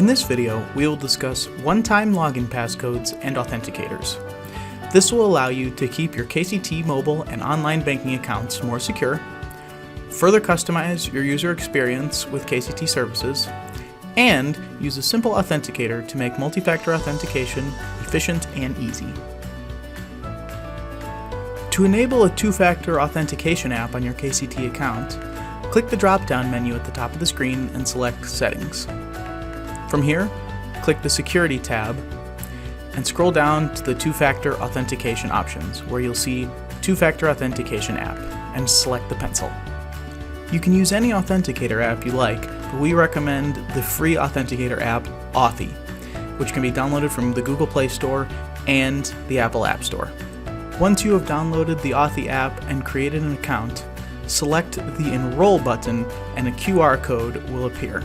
In this video, we will discuss one-time login passcodes and authenticators. This will allow you to keep your KCT mobile and online banking accounts more secure, further customize your user experience with KCT services, and use a simple authenticator to make multi-factor authentication efficient and easy. To enable a two-factor authentication app on your KCT account, click the drop-down menu at the top of the screen and select Settings. From here, click the Security tab and scroll down to the two-factor authentication options, where you'll see Two-Factor Authentication app, and select the pencil. You can use any authenticator app you like, but we recommend the free authenticator app Authy, which can be downloaded from the Google Play Store and the Apple App Store. Once you have downloaded the Authy app and created an account, select the Enroll button and a QR code will appear.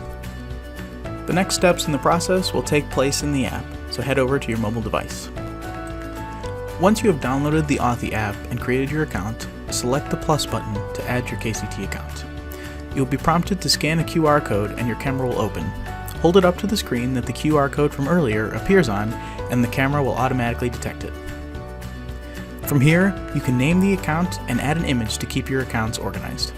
The next steps in the process will take place in the app, so head over to your mobile device. Once you have downloaded the Authy app and created your account, select the plus button to add your KCT account. You'll be prompted to scan a QR code and your camera will open. Hold it up to the screen that the QR code from earlier appears on, and the camera will automatically detect it. From here, you can name the account and add an image to keep your accounts organized.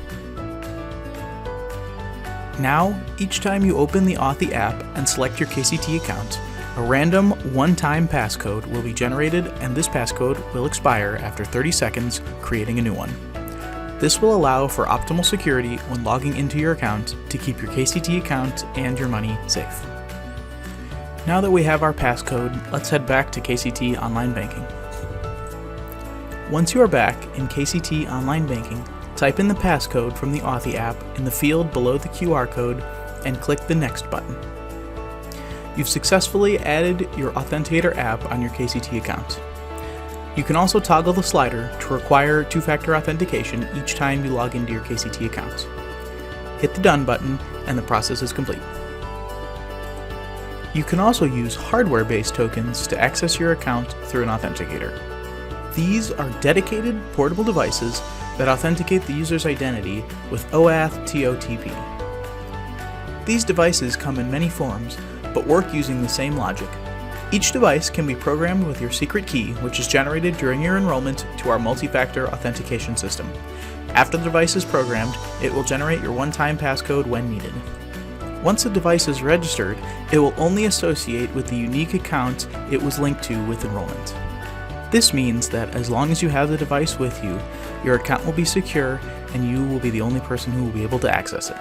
Now, each time you open the Authy app and select your KCT account, a random one-time passcode will be generated, and this passcode will expire after 30 seconds, creating a new one. This will allow for optimal security when logging into your account to keep your KCT account and your money safe. Now that we have our passcode, let's head back to KCT Online Banking. Once you are back in KCT Online Banking, type in the passcode from the Authy app in the field below the QR code and click the Next button. You've successfully added your Authenticator app on your KCT account. You can also toggle the slider to require two-factor authentication each time you log into your KCT account. Hit the Done button and the process is complete. You can also use hardware-based tokens to access your account through an authenticator. These are dedicated portable devices that authenticate the user's identity with OAuth TOTP. These devices come in many forms, but work using the same logic. Each device can be programmed with your secret key, which is generated during your enrollment to our multi-factor authentication system. After the device is programmed, it will generate your one-time passcode when needed. Once a device is registered, it will only associate with the unique account it was linked to with enrollment. This means that as long as you have the device with you, your account will be secure and you will be the only person who will be able to access it.